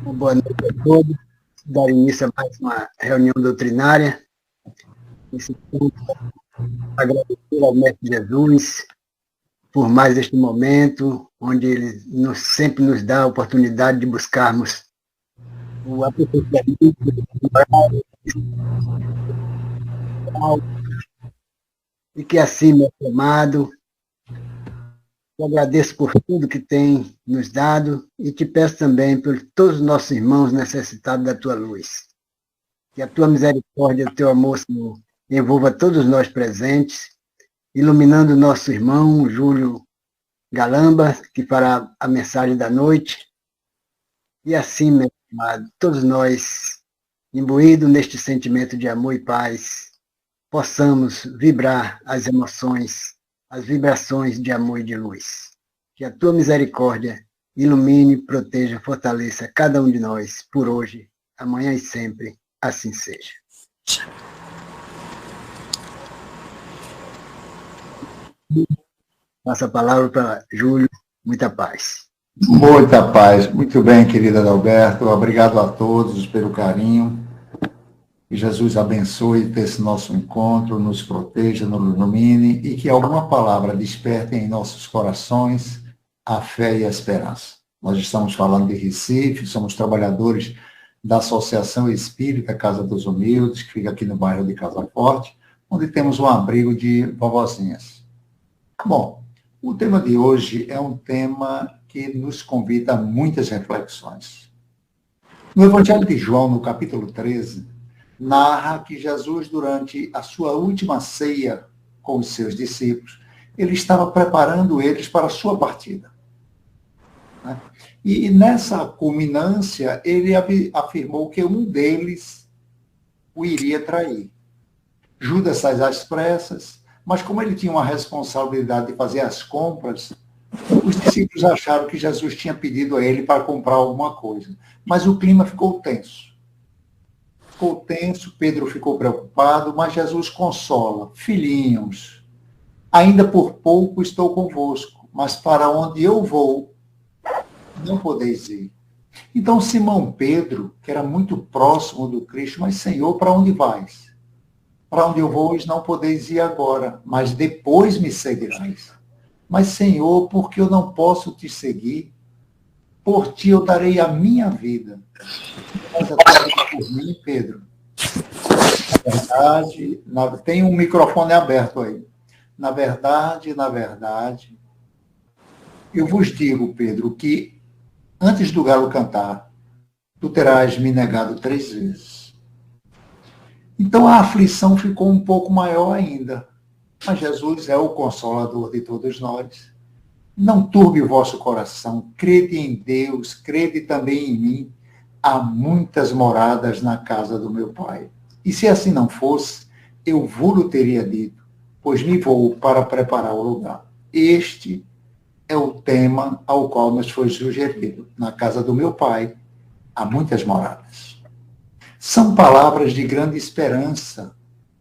Uma boa noite a todos. Dar início a mais uma reunião doutrinária. Esse tempo, agradecer ao Mestre Jesus por mais este momento, onde ele sempre nos dá a oportunidade de buscarmos o aperfeiçoamento e que assim, meu amado, eu agradeço por tudo que tem nos dado e te peço também por todos os nossos irmãos necessitados da tua luz. Que a tua misericórdia, o teu amor, Senhor, envolva todos nós presentes, iluminando o nosso irmão Júlio Galamba, que fará a mensagem da noite. E assim, meu amado, todos nós, imbuídos neste sentimento de amor e paz, possamos vibrar as emoções, as vibrações de amor e de luz. Que a tua misericórdia ilumine, proteja, fortaleça cada um de nós, por hoje, amanhã e sempre. Assim seja. Passa a palavra para Júlio. Muita paz. Muita paz. Muito bem, querida Adalberto. Obrigado a todos pelo carinho. Que Jesus abençoe esse nosso encontro, nos proteja, nos ilumine e que alguma palavra desperte em nossos corações a fé e a esperança. Nós estamos falando de Recife, somos trabalhadores da Associação Espírita Casa dos Humildes, que fica aqui no bairro de Casa Forte, onde temos um abrigo de vovozinhas. Bom, o tema de hoje é um tema que nos convida a muitas reflexões. No Evangelho de João, no capítulo 13, narra que Jesus, durante a sua última ceia com os seus discípulos, ele estava preparando eles para a sua partida. E nessa culminância, ele afirmou que um deles o iria trair. Judas sai às pressas, mas como ele tinha uma responsabilidade de fazer as compras, os discípulos acharam que Jesus tinha pedido a ele para comprar alguma coisa. Mas o clima ficou tenso. Ficou tenso, Pedro ficou preocupado, mas Jesus consola. Filhinhos, ainda por pouco estou convosco, mas para onde eu vou, não podeis ir. Então Simão Pedro, que era muito próximo do Cristo, mas Senhor, para onde vais? Para onde eu vou, não podeis ir agora, mas depois me seguirás. Mas Senhor, porque eu não posso te seguir? Por ti eu darei a minha vida. Mas a tua vida por mim, Pedro. Na verdade, tem um microfone aberto aí. Na verdade, eu vos digo, Pedro, que antes do galo cantar, tu terás me negado 3 vezes. Então a aflição ficou um pouco maior ainda. Mas Jesus é o consolador de todos nós. Não turbe o vosso coração, crede em Deus, crede também em mim. Há muitas moradas na casa do meu Pai. E se assim não fosse, eu vos teria dito, pois me vou para preparar o lugar. Este é o tema ao qual nos foi sugerido. Na casa do meu Pai há muitas moradas. São palavras de grande esperança,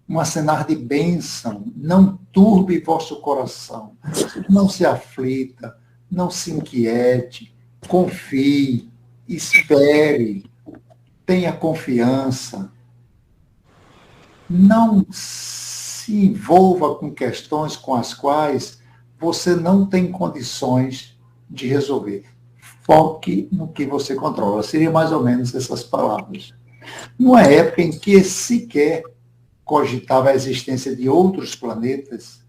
um acenar de bênção. Não turbe vosso coração, não se aflita, não se inquiete, confie, espere, tenha confiança. Não se envolva com questões com as quais você não tem condições de resolver. Foque no que você controla. Seria mais ou menos essas palavras. Numa época em que sequer cogitava a existência de outros planetas,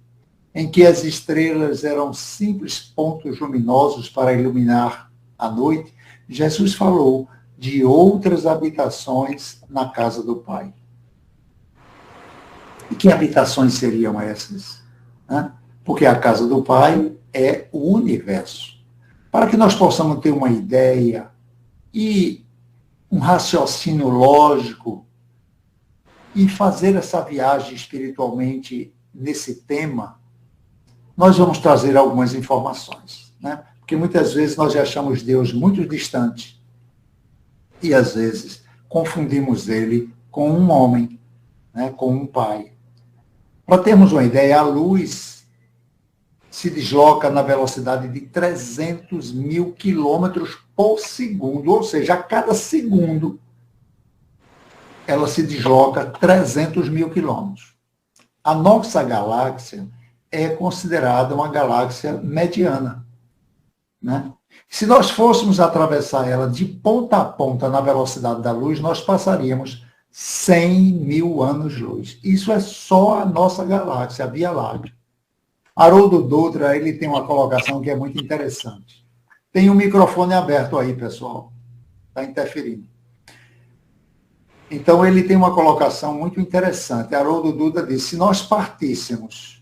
em que as estrelas eram simples pontos luminosos para iluminar a noite, Jesus falou de outras habitações na casa do Pai. E que habitações seriam essas? Porque a casa do Pai é o universo. Para que nós possamos ter uma ideia e um raciocínio lógico e fazer essa viagem espiritualmente nesse tema, nós vamos trazer algumas informações. Porque muitas vezes nós achamos Deus muito distante e às vezes confundimos ele com um homem, com um pai. Para termos uma ideia, a luz se desloca na velocidade de 300 mil quilômetros por segundo, ou seja, a cada segundo ela se desloca 300 mil quilômetros. A nossa galáxia é considerada uma galáxia mediana, né? Se nós fôssemos atravessar ela de ponta a ponta na velocidade da luz, nós passaríamos 100 mil anos-luz. Isso é só a nossa galáxia, a Via Láctea. Haroldo Dutra, ele tem uma colocação que é muito interessante. Tem um microfone aberto aí, pessoal. Está interferindo. Então, ele tem uma colocação muito interessante. Haroldo Dutra diz, se nós partíssemos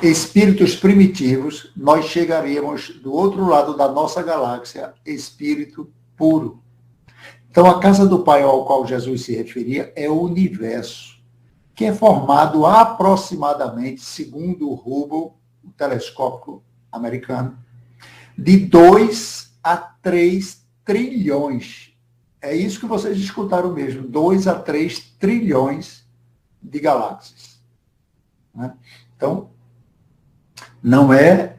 espíritos primitivos, nós chegaríamos do outro lado da nossa galáxia, espírito puro. Então, a casa do Pai ao qual Jesus se referia é o universo, que é formado aproximadamente, segundo o Hubble, o telescópio americano, de 2 a 3 trilhões. É isso que vocês escutaram mesmo, 2 a 3 trilhões de galáxias, né? Então, não é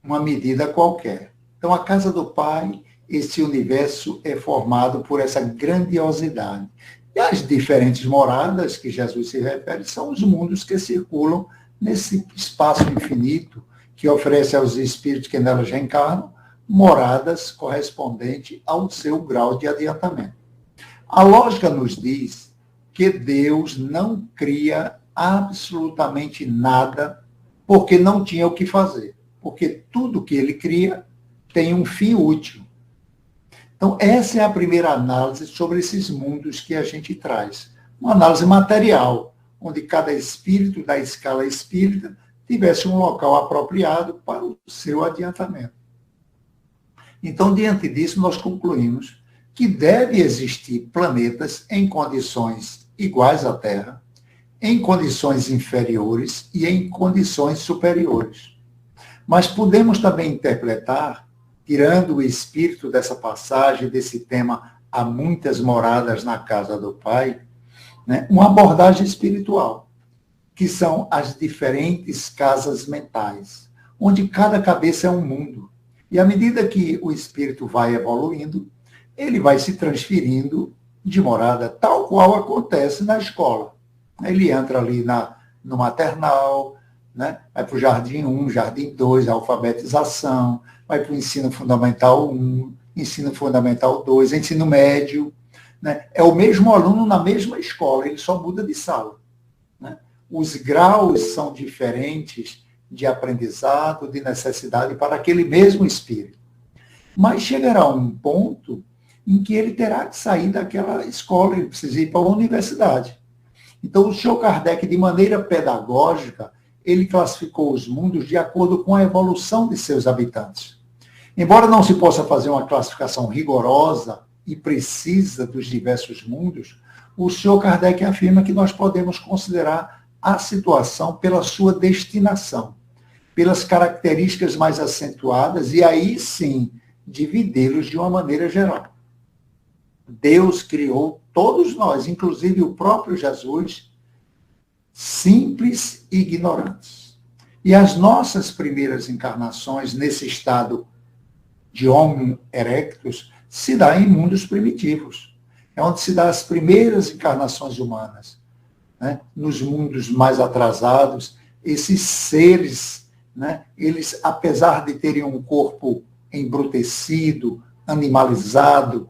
uma medida qualquer. Então, a casa do Pai, esse universo é formado por essa grandiosidade. E as diferentes moradas que Jesus se refere são os mundos que circulam nesse espaço infinito que oferece aos espíritos que nelas reencarnam moradas correspondentes ao seu grau de adiantamento. A lógica nos diz que Deus não cria absolutamente nada porque não tinha o que fazer. Porque tudo que ele cria tem um fim útil. Então, essa é a primeira análise sobre esses mundos que a gente traz. Uma análise material, onde cada espírito da escala espírita tivesse um local apropriado para o seu adiantamento. Então, diante disso, nós concluímos que deve existir planetas em condições iguais à Terra, em condições inferiores e em condições superiores. Mas podemos também interpretar, tirando o espírito dessa passagem, desse tema, há muitas moradas na casa do Pai, né, uma abordagem espiritual, que são as diferentes casas mentais, onde cada cabeça é um mundo. E à medida que o espírito vai evoluindo, ele vai se transferindo de morada, tal qual acontece na escola. Ele entra ali no maternal, né? Vai para o jardim 1, jardim 2, alfabetização, vai para o ensino fundamental 1, ensino fundamental 2, ensino médio. Né? É o mesmo aluno na mesma escola, ele só muda de sala. Né? Os graus são diferentes de aprendizado, de necessidade para aquele mesmo espírito. Mas chegará um ponto em que ele terá que sair daquela escola, ele precisa ir para a universidade. Então, o senhor Kardec, de maneira pedagógica, ele classificou os mundos de acordo com a evolução de seus habitantes. Embora não se possa fazer uma classificação rigorosa e precisa dos diversos mundos, o senhor Kardec afirma que nós podemos considerar a situação pela sua destinação, pelas características mais acentuadas, e aí sim, dividi-los de uma maneira geral. Deus criou todos nós, inclusive o próprio Jesus, simples e ignorantes. E as nossas primeiras encarnações nesse estado de Homo erectus se dá em mundos primitivos. É onde se dá as primeiras encarnações humanas. Né? Nos mundos mais atrasados, esses seres, né, eles, apesar de terem um corpo embrutecido, animalizado,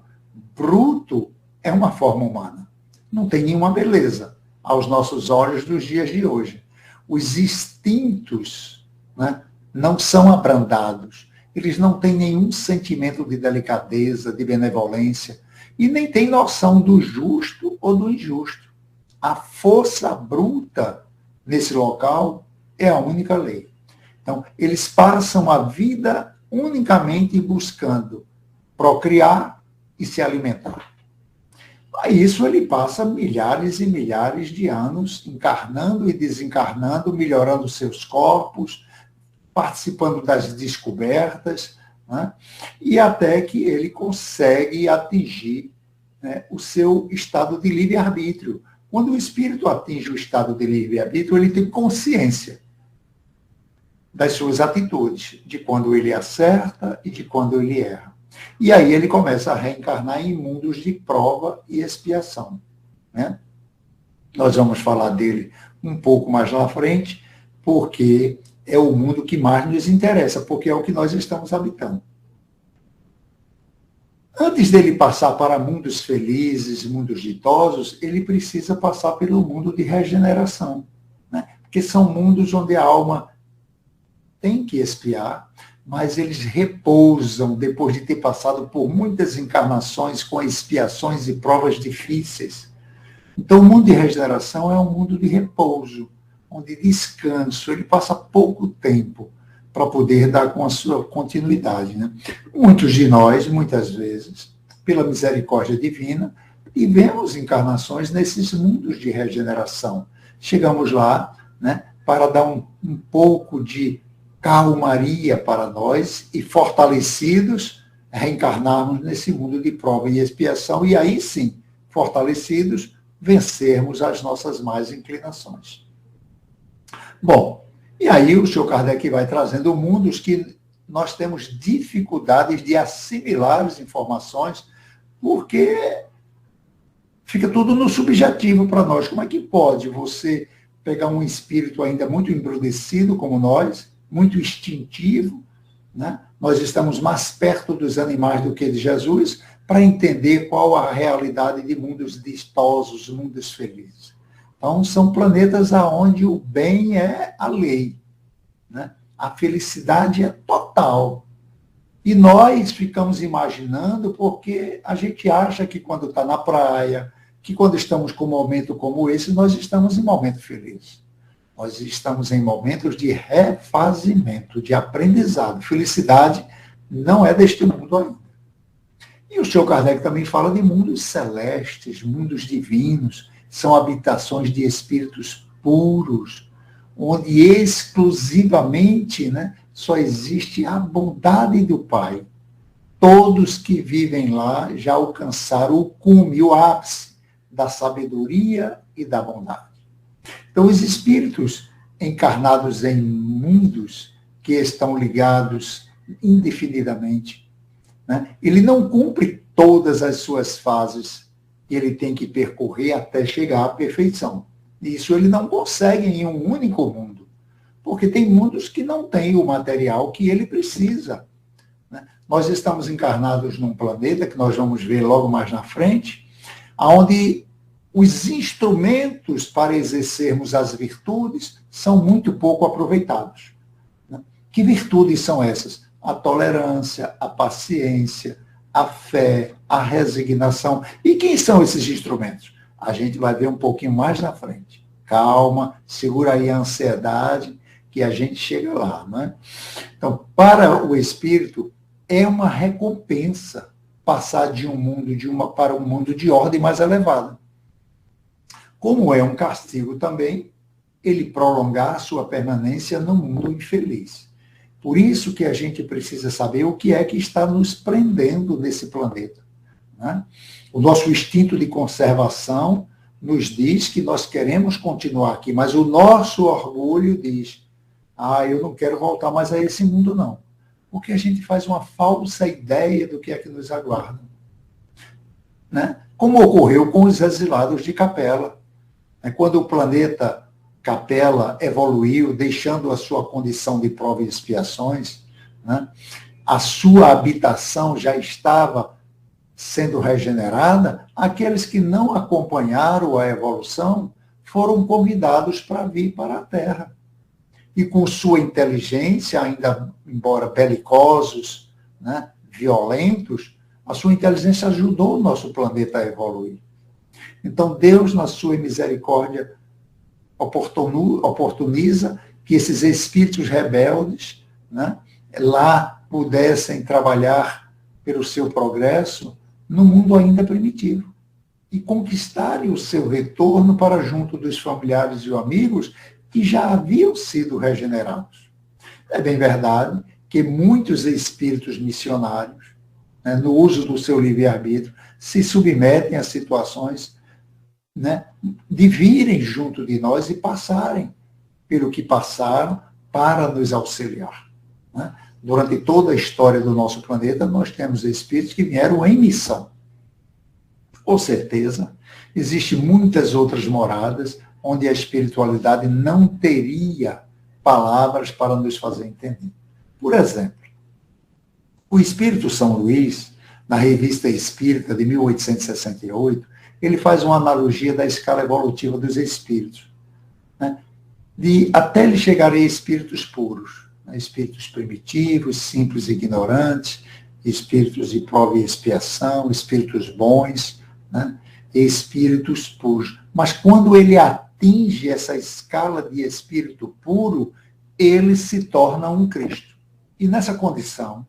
bruto, é uma forma humana. Não tem nenhuma beleza aos nossos olhos dos dias de hoje. Os instintos, né, não são abrandados. Eles não têm nenhum sentimento de delicadeza, de benevolência, e nem têm noção do justo ou do injusto. A força bruta nesse local é a única lei. Então, eles passam a vida unicamente buscando procriar e se alimentar. A isso ele passa milhares e milhares de anos encarnando e desencarnando, melhorando seus corpos, participando das descobertas, né? E até que ele consegue atingir, né, o seu estado de livre-arbítrio, Quando o espírito atinge o estado de livre-arbítrio, ele tem consciência das suas atitudes, de quando ele acerta e de quando ele erra. E aí ele começa a reencarnar em mundos de prova e expiação, né? Nós vamos falar dele um pouco mais lá à frente, porque é o mundo que mais nos interessa, porque é o que nós estamos habitando. Antes dele passar para mundos felizes, mundos ditosos, ele precisa passar pelo mundo de regeneração, né? Porque são mundos onde a alma tem que expiar, mas eles repousam depois de ter passado por muitas encarnações com expiações e provas difíceis. Então, o mundo de regeneração é um mundo de repouso, onde descanso, ele passa pouco tempo para poder dar com a sua continuidade, né? Muitos de nós, muitas vezes, pela misericórdia divina, tivemos encarnações nesses mundos de regeneração. Chegamos lá, né, para dar um pouco de calmaria para nós e, fortalecidos, reencarnarmos nesse mundo de prova e expiação e aí sim, fortalecidos, vencermos as nossas más inclinações. Bom, e aí o Sr. Kardec vai trazendo mundos que nós temos dificuldades de assimilar as informações, porque fica tudo no subjetivo para nós. Como é que pode você pegar um espírito ainda muito embrutecido como nós, muito instintivo, né? Nós estamos mais perto dos animais do que de Jesus, para entender qual a realidade de mundos ditosos, mundos felizes. Então, são planetas onde o bem é a lei, né? A felicidade é total. E nós ficamos imaginando porque a gente acha que quando está na praia, que quando estamos com um momento como esse, nós estamos em momento feliz. Nós estamos em momentos de refazimento, de aprendizado. Felicidade não é deste mundo ainda. E o Sr. Kardec também fala de mundos celestes, mundos divinos, são habitações de espíritos puros, onde exclusivamente, né, só existe a bondade do Pai. Todos que vivem lá já alcançaram o cume, o ápice da sabedoria e da bondade. Então, os espíritos encarnados em mundos que estão ligados indefinidamente, né, ele não cumpre todas as suas fases que ele tem que percorrer até chegar à perfeição. Isso ele não consegue em um único mundo, porque tem mundos que não têm o material que ele precisa, né? Nós estamos encarnados num planeta, que nós vamos ver logo mais na frente, onde os instrumentos para exercermos as virtudes são muito pouco aproveitados, né? Que virtudes são essas? A tolerância, a paciência, a fé, a resignação. E quem são esses instrumentos? A gente vai ver um pouquinho mais na frente. Calma, segura aí a ansiedade, que a gente chega lá, né? Então, para o espírito, é uma recompensa passar de um mundo para um mundo de ordem mais elevada. Como é um castigo também, ele prolongar a sua permanência no mundo infeliz. Por isso que a gente precisa saber o que é que está nos prendendo nesse planeta, né? O nosso instinto de conservação nos diz que nós queremos continuar aqui, mas o nosso orgulho diz, eu não quero voltar mais a esse mundo, não. Porque a gente faz uma falsa ideia do que é que nos aguarda, né? Como ocorreu com os exilados de Capela. Quando o planeta Capela evoluiu, deixando a sua condição de prova e expiações, né, a sua habitação já estava sendo regenerada, aqueles que não acompanharam a evolução foram convidados para vir para a Terra. E com sua inteligência, ainda embora belicosos, né, violentos, a sua inteligência ajudou o nosso planeta a evoluir. Então, Deus, na sua misericórdia, oportuniza que esses espíritos rebeldes, né, lá pudessem trabalhar pelo seu progresso no mundo ainda primitivo e conquistarem o seu retorno para junto dos familiares e amigos que já haviam sido regenerados. É bem verdade que muitos espíritos missionários, né, no uso do seu livre-arbítrio, se submetem a situações né, de virem junto de nós e passarem pelo que passaram para nos auxiliar. Né? Durante toda a história do nosso planeta, nós temos espíritos que vieram em missão. Com certeza, existem muitas outras moradas onde a espiritualidade não teria palavras para nos fazer entender. Por exemplo, o Espírito São Luís, na Revista Espírita de 1868, ele faz uma analogia da escala evolutiva dos espíritos, né? Até ele chegar a espíritos puros, né? Espíritos primitivos, simples e ignorantes, espíritos de prova e expiação, espíritos bons, né? E espíritos puros. Mas quando ele atinge essa escala de espírito puro, ele se torna um Cristo. E nessa condição,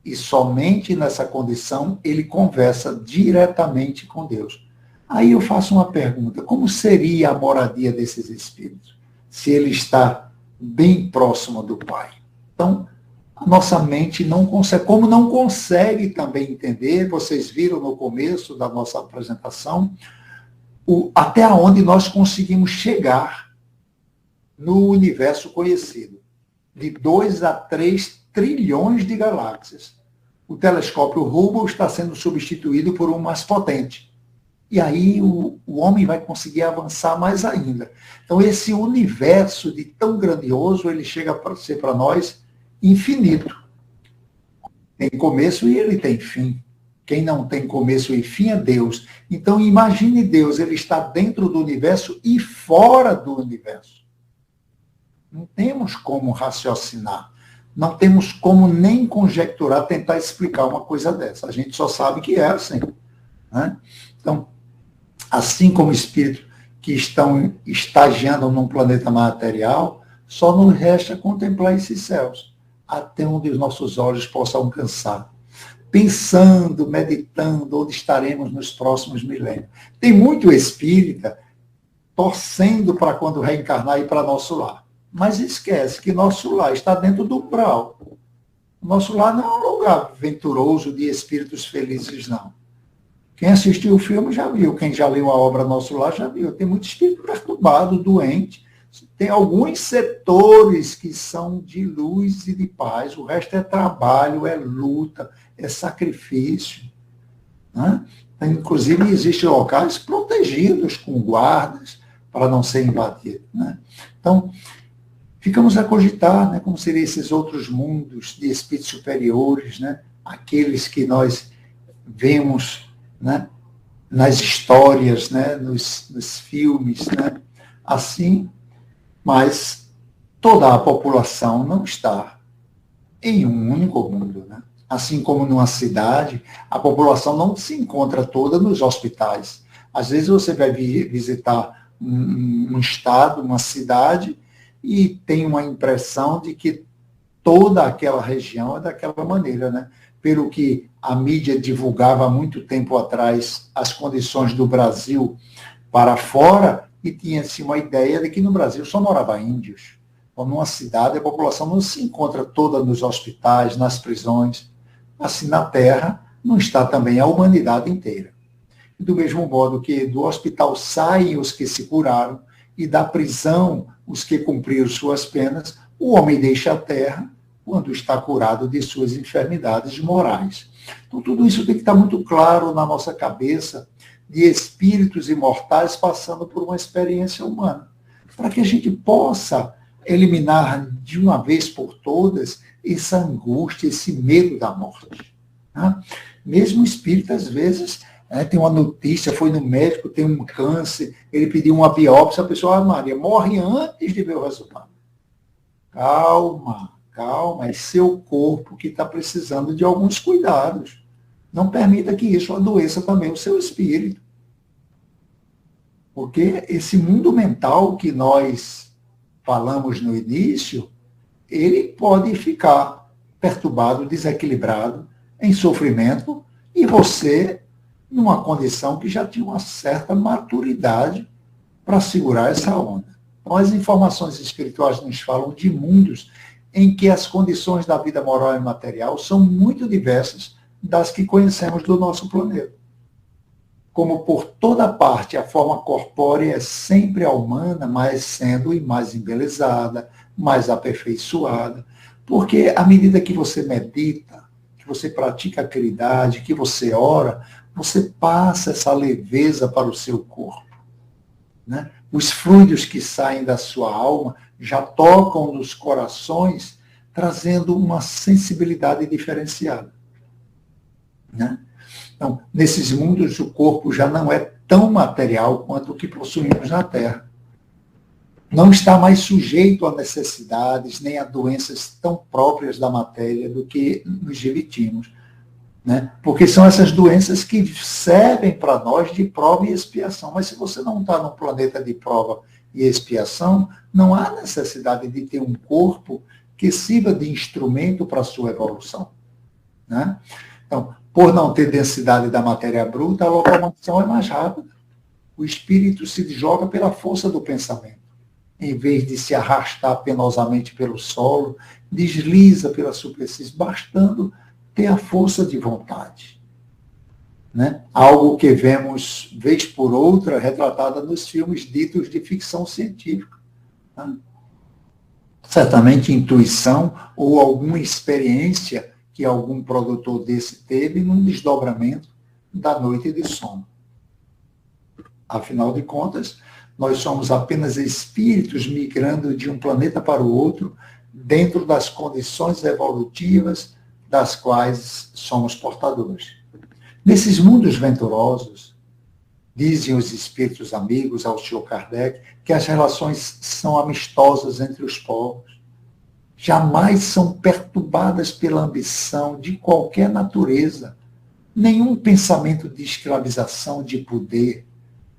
e somente nessa condição, ele conversa diretamente com Deus. Aí eu faço uma pergunta: como seria a moradia desses espíritos, se ele está bem próximo do Pai? Então, a nossa mente não consegue, como não consegue também entender, vocês viram no começo da nossa apresentação, até onde nós conseguimos chegar no universo conhecido, de 2 a 3 trilhões de galáxias. O telescópio Hubble está sendo substituído por um mais potente. E aí o homem vai conseguir avançar mais ainda. Então, esse universo de tão grandioso, ele chega a ser para nós infinito. Tem começo e ele tem fim. Quem não tem começo e fim é Deus. Então, imagine Deus, ele está dentro do universo e fora do universo. Não temos como raciocinar. Não temos como nem conjecturar, tentar explicar uma coisa dessa. A gente só sabe que é assim. Né? Então, assim como espíritos que estão estagiando num planeta material, só nos resta contemplar esses céus, até onde os nossos olhos possam alcançar. Pensando, meditando, onde estaremos nos próximos milênios. Tem muito espírita torcendo para quando reencarnar ir para nosso lar. Mas esquece que nosso lar está dentro do umbral. Nosso lar não é um lugar venturoso de espíritos felizes, não. Quem assistiu o filme já viu, quem já leu a obra Nosso Lar já viu. Tem muito espírito perturbado, doente. Tem alguns setores que são de luz e de paz, o resto é trabalho, é luta, é sacrifício. Né? Inclusive, existem locais protegidos com guardas para não ser invadido. Né? Então, ficamos a cogitar, né, como seriam esses outros mundos de espíritos superiores, né, aqueles que nós vemos, né, nas histórias, né, nos filmes, né, assim, mas toda a população não está em um único mundo. Né? Assim como numa cidade, a população não se encontra toda nos hospitais. Às vezes você vai visitar um estado, uma cidade, e tem uma impressão de que toda aquela região é daquela maneira, né? Pelo que a mídia divulgava há muito tempo atrás as condições do Brasil para fora, e tinha-se uma ideia de que no Brasil só morava índios. Então, numa cidade, a população não se encontra toda nos hospitais, nas prisões. Assim, na Terra, não está também a humanidade inteira. E do mesmo modo que do hospital saem os que se curaram, e da prisão os que cumpriram suas penas, o homem deixa a Terra quando está curado de suas enfermidades morais. Então, tudo isso tem que estar muito claro na nossa cabeça, de espíritos imortais passando por uma experiência humana, para que a gente possa eliminar de uma vez por todas essa angústia, esse medo da morte. Tá? Mesmo o espírito, às vezes, tem uma notícia, foi no médico, tem um câncer, ele pediu uma biópsia, a pessoa, Maria, morre antes de ver o resultado. Calma, calma, é seu corpo que está precisando de alguns cuidados. Não permita que isso adoeça também o seu espírito. Porque esse mundo mental que nós falamos no início, ele pode ficar perturbado, desequilibrado, em sofrimento, e você numa condição que já tinha uma certa maturidade para segurar essa onda. Então, as informações espirituais nos falam de mundos em que as condições da vida moral e material são muito diversas das que conhecemos do nosso planeta. como por toda parte a forma corpórea é sempre a humana, mas sendo mais embelezada, mais aperfeiçoada, porque à medida que você medita, que você pratica a caridade, que você ora, você passa essa leveza para o seu corpo, né? Os fluidos que saem da sua alma já tocam nos corações, trazendo uma sensibilidade diferenciada, né? Então, nesses mundos, o corpo já não é tão material quanto o que possuímos na Terra. Não está mais sujeito a necessidades nem a doenças tão próprias da matéria do que nos revestimos, né? Porque são essas doenças que servem para nós de prova e expiação. Mas se você não está num planeta de prova e expiação, não há necessidade de ter um corpo que sirva de instrumento para a sua evolução, né? Então, por não ter densidade da matéria bruta, a locomoção é mais rápida. O espírito se joga pela força do pensamento. Em vez de se arrastar penosamente pelo solo, desliza pela superfície, bastando ter a força de vontade, né? Algo que vemos, vez por outra, retratada nos filmes ditos de ficção científica, né? Certamente intuição ou alguma experiência que algum produtor desse teve num desdobramento da noite de sono. Afinal de contas, nós somos apenas espíritos migrando de um planeta para o outro, dentro das condições evolutivas das quais somos portadores. Nesses mundos venturosos, dizem os espíritos amigos ao Sr. Kardec, que as relações são amistosas entre os povos. Jamais são perturbadas pela ambição de qualquer natureza, nenhum pensamento de escravização, de poder,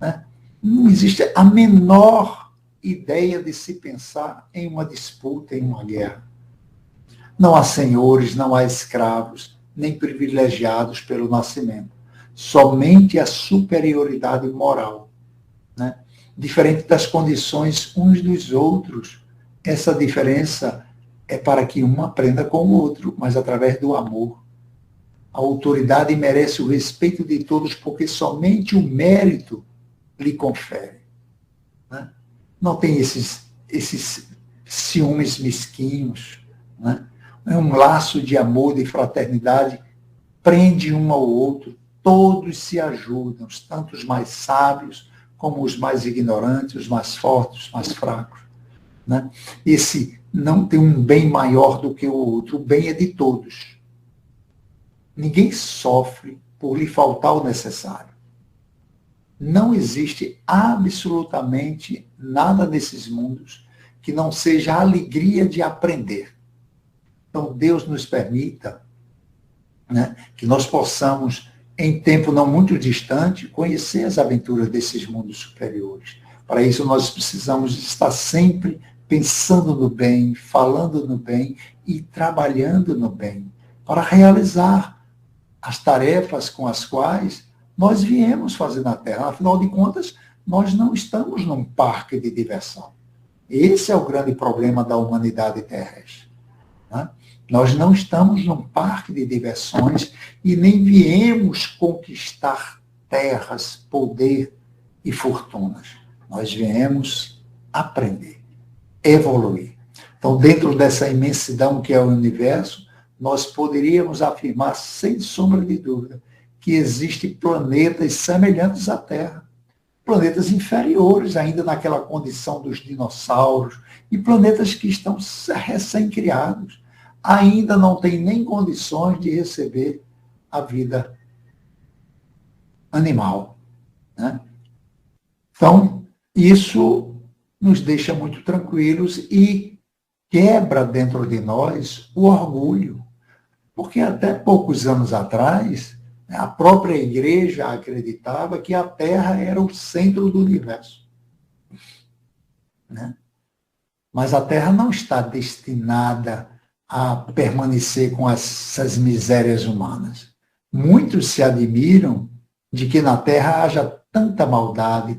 né? Não existe a menor ideia de se pensar em uma disputa, em uma guerra. Não há senhores, não há escravos, nem privilegiados pelo nascimento. Somente a superioridade moral, né? Diferente das condições uns dos outros. Essa diferença é para que um aprenda com o outro, mas através do amor. A autoridade merece o respeito de todos, porque somente o mérito lhe confere, né? Não tem esses ciúmes mesquinhos, né? É um laço de amor, de fraternidade, prende um ao outro, todos se ajudam, tanto os mais sábios como os mais ignorantes, os mais fortes, os mais fracos, né? Esse não tem um bem maior do que o outro, o bem é de todos. Ninguém sofre por lhe faltar o necessário. Não existe absolutamente nada nesses mundos que não seja a alegria de aprender. Então, Deus nos permita, né, que nós possamos, em tempo não muito distante, conhecer as aventuras desses mundos superiores. Para isso, nós precisamos estar sempre pensando no bem, falando no bem e trabalhando no bem, para realizar as tarefas com as quais nós viemos fazer na Terra. Afinal de contas, nós não estamos num parque de diversão. Esse é o grande problema da humanidade terrestre, né? Nós não estamos num parque de diversões e nem viemos conquistar terras, poder e fortunas. Nós viemos aprender, evoluir. Então, dentro dessa imensidão que é o universo, nós poderíamos afirmar, sem sombra de dúvida, que existem planetas semelhantes à Terra, planetas inferiores ainda naquela condição dos dinossauros, e planetas que estão recém-criados, ainda não têm nem condições de receber a vida animal, né? Então, isso nos deixa muito tranquilos e quebra dentro de nós o orgulho, porque até poucos anos atrás, a própria igreja acreditava que a Terra era o centro do universo, né? Mas a Terra não está destinada a permanecer com essas misérias humanas. Muitos se admiram de que na Terra haja tanta maldade,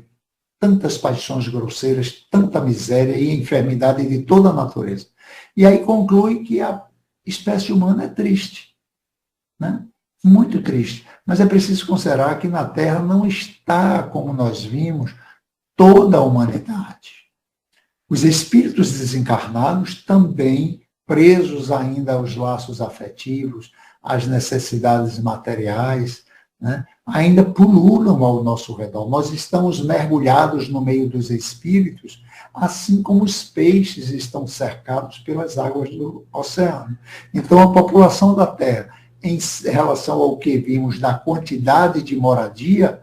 tantas paixões grosseiras, tanta miséria e enfermidade de toda a natureza. E aí conclui que a espécie humana é triste, né? Muito triste. Mas é preciso considerar que na Terra não está, como nós vimos, toda a humanidade. Os espíritos desencarnados também, presos ainda aos laços afetivos, às necessidades materiais, né, ainda pululam ao nosso redor. Nós estamos mergulhados no meio dos espíritos, assim como os peixes estão cercados pelas águas do oceano. Então, a população da Terra, em relação ao que vimos na quantidade de moradia,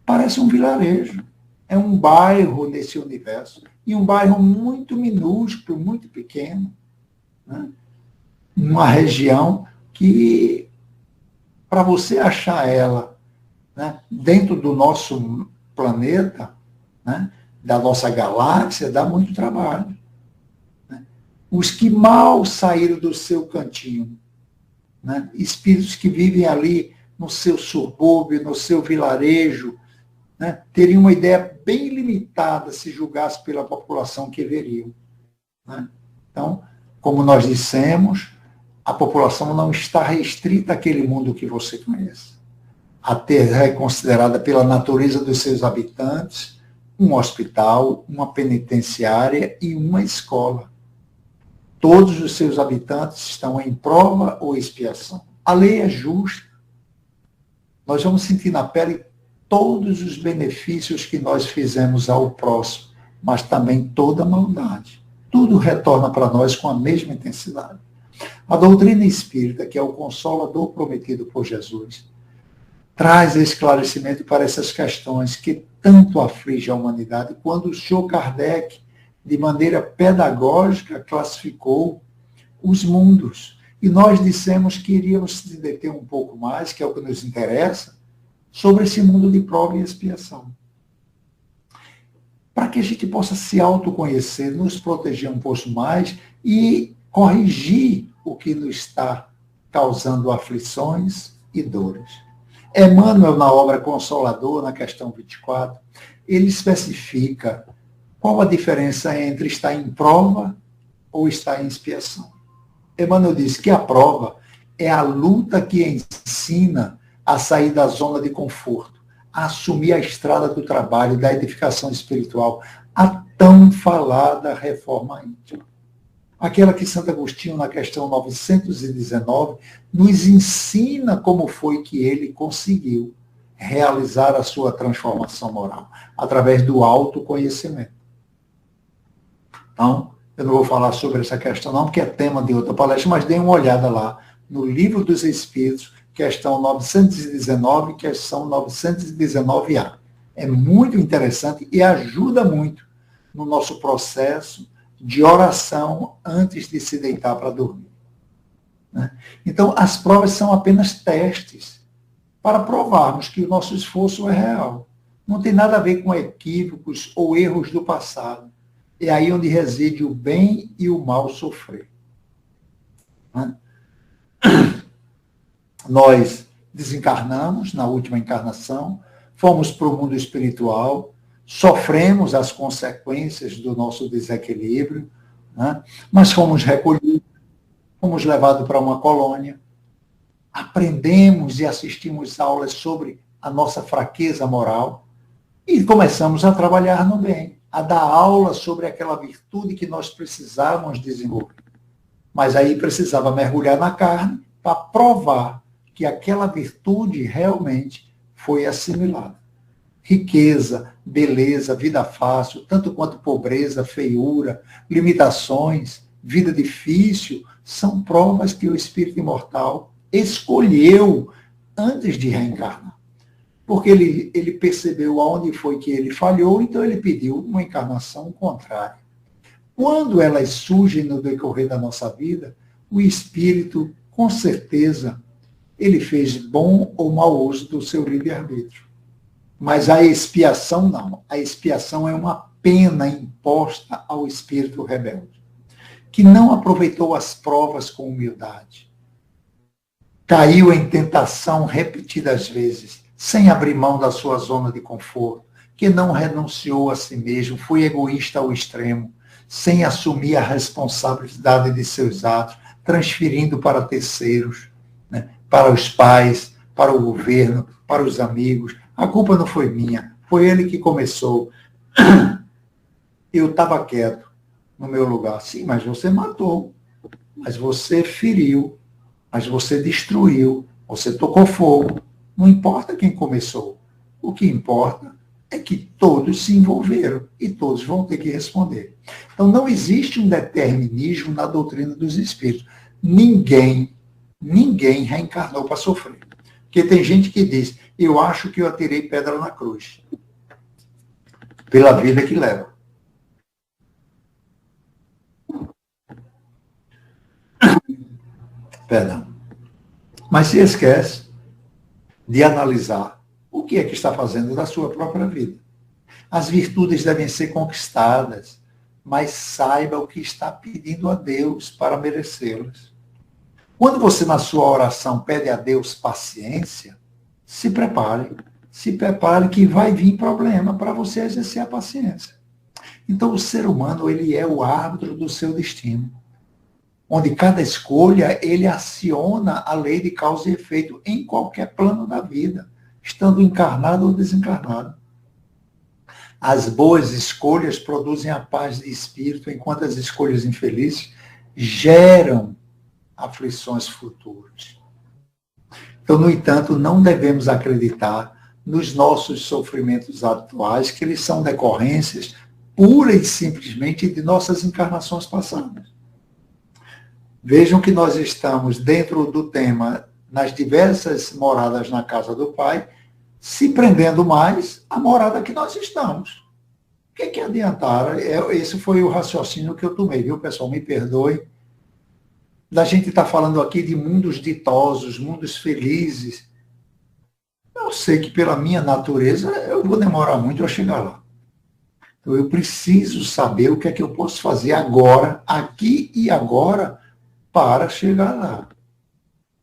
parece um vilarejo. É um bairro nesse universo. E um bairro muito minúsculo, muito pequeno. Né? Uma região que, para você achar ela, né, dentro do nosso planeta, né, da nossa galáxia, dá muito trabalho. Né? Os que mal saíram do seu cantinho, né, espíritos que vivem ali no seu subúrbio, no seu vilarejo, né, teriam uma ideia bem limitada se julgasse pela população que veriam. Né? Então, como nós dissemos, a população não está restrita àquele mundo que você conhece. A Terra é considerada pela natureza dos seus habitantes um hospital, uma penitenciária e uma escola. Todos os seus habitantes estão em prova ou expiação. A lei é justa. Nós vamos sentir na pele todos os benefícios que nós fizemos ao próximo, mas também toda a maldade. Tudo retorna para nós com a mesma intensidade. A doutrina espírita, que é o consolador prometido por Jesus, traz esclarecimento para essas questões que tanto afligem a humanidade, quando o Senhor Kardec, de maneira pedagógica, classificou os mundos. E nós dissemos que iríamos se deter um pouco mais, que é o que nos interessa, sobre esse mundo de prova e expiação. Para que a gente possa se autoconhecer, nos proteger um pouco mais e corrigir o que nos está causando aflições e dores. Emmanuel, na obra Consolador, na questão 24, ele especifica qual a diferença entre estar em prova ou estar em expiação. Emmanuel diz que a prova é a luta que ensina a sair da zona de conforto, a assumir a estrada do trabalho, da edificação espiritual, a tão falada reforma íntima. Aquela que Santo Agostinho, na questão 919, nos ensina como foi que ele conseguiu realizar a sua transformação moral, através do autoconhecimento. Então, eu não vou falar sobre essa questão não, porque é tema de outra palestra, mas dê uma olhada lá no Livro dos Espíritos, questão 919, questão 919A. É muito interessante e ajuda muito no nosso processo de oração antes de se deitar para dormir. Né? Então, as provas são apenas testes para provarmos que o nosso esforço é real. Não tem nada a ver com equívocos ou erros do passado. É aí onde reside o bem e o mal sofrer. Né? Nós desencarnamos na última encarnação, fomos para o mundo espiritual, sofremos as consequências do nosso desequilíbrio, né? Mas fomos recolhidos, fomos levados para uma colônia, aprendemos e assistimos aulas sobre a nossa fraqueza moral e começamos a trabalhar no bem, a dar aula sobre aquela virtude que nós precisávamos desenvolver. Mas aí precisava mergulhar na carne para provar que aquela virtude realmente foi assimilada. Riqueza, beleza, vida fácil, tanto quanto pobreza, feiura, limitações, vida difícil, são provas que o espírito imortal escolheu antes de reencarnar. Porque ele percebeu aonde foi que ele falhou, então ele pediu uma encarnação contrária. Quando elas surgem no decorrer da nossa vida, o espírito, com certeza, ele fez bom ou mau uso do seu livre-arbítrio. Mas a expiação não. A expiação é uma pena imposta ao espírito rebelde, que não aproveitou as provas com humildade. Caiu em tentação repetidas vezes, sem abrir mão da sua zona de conforto, que não renunciou a si mesmo, foi egoísta ao extremo, sem assumir a responsabilidade de seus atos, transferindo para terceiros, né? para os pais, para o governo, para os amigos. A culpa não foi minha, foi ele que começou. Eu estava quieto no meu lugar. Sim, mas você matou, mas você feriu, mas você destruiu, você tocou fogo. Não importa quem começou. O que importa é que todos se envolveram e todos vão ter que responder. Então, não existe um determinismo na doutrina dos espíritos. Ninguém reencarnou para sofrer. Porque tem gente que diz, eu acho que eu atirei pedra na cruz. Pela vida que leva. Perdão. Mas se esquece de analisar o que é que está fazendo da sua própria vida. As virtudes devem ser conquistadas, mas saiba o que está pedindo a Deus para merecê-las. Quando você, na sua oração, pede a Deus paciência, se prepare. Se prepare que vai vir problema para você exercer a paciência. Então, o ser humano, ele é o árbitro do seu destino. Onde cada escolha, ele aciona a lei de causa e efeito em qualquer plano da vida, estando encarnado ou desencarnado. As boas escolhas produzem a paz de espírito, enquanto as escolhas infelizes geram aflições futuras. Então, no entanto, não devemos acreditar nos nossos sofrimentos atuais, que eles são decorrências pura e simplesmente de nossas encarnações passadas. Vejam que nós estamos dentro do tema, nas diversas moradas na casa do Pai, se prendendo mais à morada que nós estamos. O que adiantar? Esse foi o raciocínio que eu tomei, viu, pessoal? Me perdoe. Da gente está falando aqui de mundos ditosos, mundos felizes. Eu sei que pela minha natureza eu vou demorar muito a chegar lá. Então eu preciso saber o que é que eu posso fazer agora, aqui e agora, para chegar lá.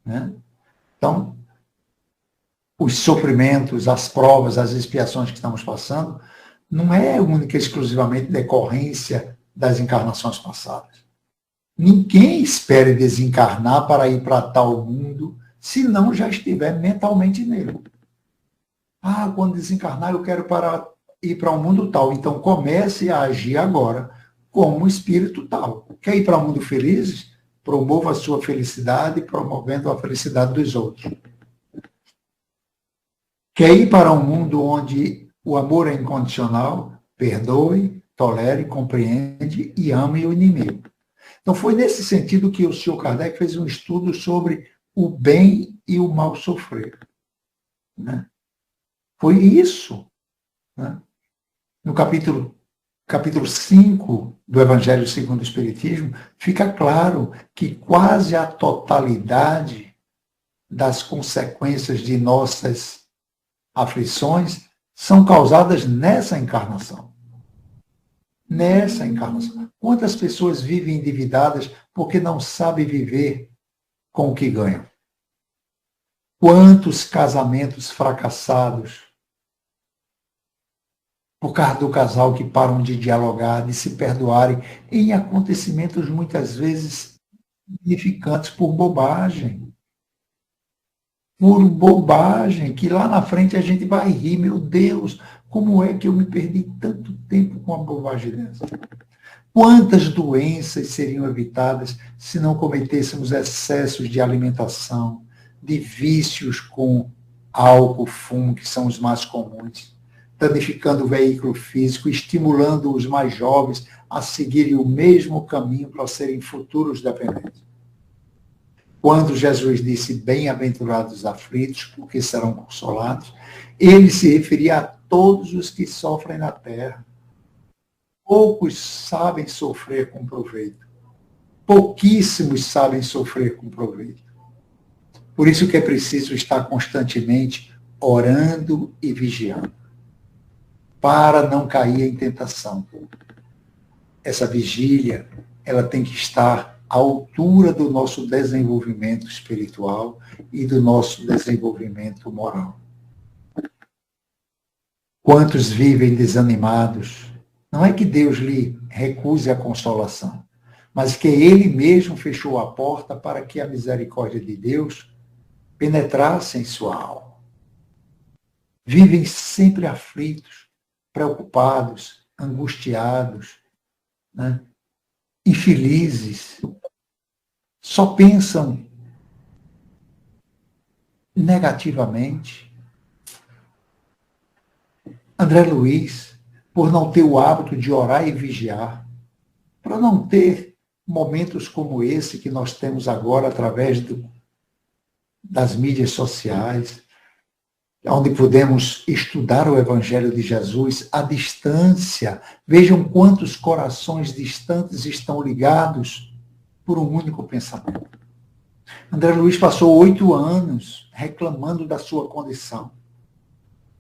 Né? Então, os sofrimentos, as provas, as expiações que estamos passando, não é única e exclusivamente decorrência das encarnações passadas. Ninguém espere desencarnar para ir para tal mundo, se não já estiver mentalmente nele. Quando desencarnar eu quero ir para um mundo tal. Então comece a agir agora como espírito tal. Quer ir para um mundo feliz? Promova a sua felicidade, promovendo a felicidade dos outros. Quer ir para um mundo onde o amor é incondicional? Perdoe, tolere, compreende e ame o inimigo. Então foi nesse sentido que o Sr. Kardec fez um estudo sobre o bem e o mal sofrer. Né? Foi isso. Né? No capítulo 5 do Evangelho segundo o Espiritismo, fica claro que quase a totalidade das consequências de nossas aflições são causadas nessa encarnação. Nessa encarnação. Quantas pessoas vivem endividadas porque não sabem viver com o que ganham? Quantos casamentos fracassados por causa do casal que param de dialogar, de se perdoarem em acontecimentos muitas vezes significantes por bobagem. Por bobagem, que lá na frente a gente vai rir, meu Deus, como é que eu me perdi tanto tempo com uma bobagem dessa? Quantas doenças seriam evitadas se não cometêssemos excessos de alimentação, de vícios com álcool, fumo, que são os mais comuns, danificando o veículo físico, estimulando os mais jovens a seguirem o mesmo caminho para serem futuros dependentes. Quando Jesus disse, bem-aventurados os aflitos, porque serão consolados, ele se referia a todos os que sofrem na terra. Poucos sabem sofrer com proveito. Pouquíssimos sabem sofrer com proveito. Por isso que é preciso estar constantemente orando e vigiando, para não cair em tentação. Essa vigília, ela tem que estar à altura do nosso desenvolvimento espiritual e do nosso desenvolvimento moral. Quantos vivem desanimados? Não é que Deus lhe recuse a consolação, mas que Ele mesmo fechou a porta para que a misericórdia de Deus penetrassem sua alma. Vivem sempre aflitos, preocupados, angustiados, né? Infelizes. Só pensam negativamente. André Luiz, por não ter o hábito de orar e vigiar, para não ter momentos como esse que nós temos agora através das mídias sociais, onde podemos estudar o Evangelho de Jesus à distância. Vejam quantos corações distantes estão ligados por um único pensamento. André Luiz passou 8 anos reclamando da sua condição,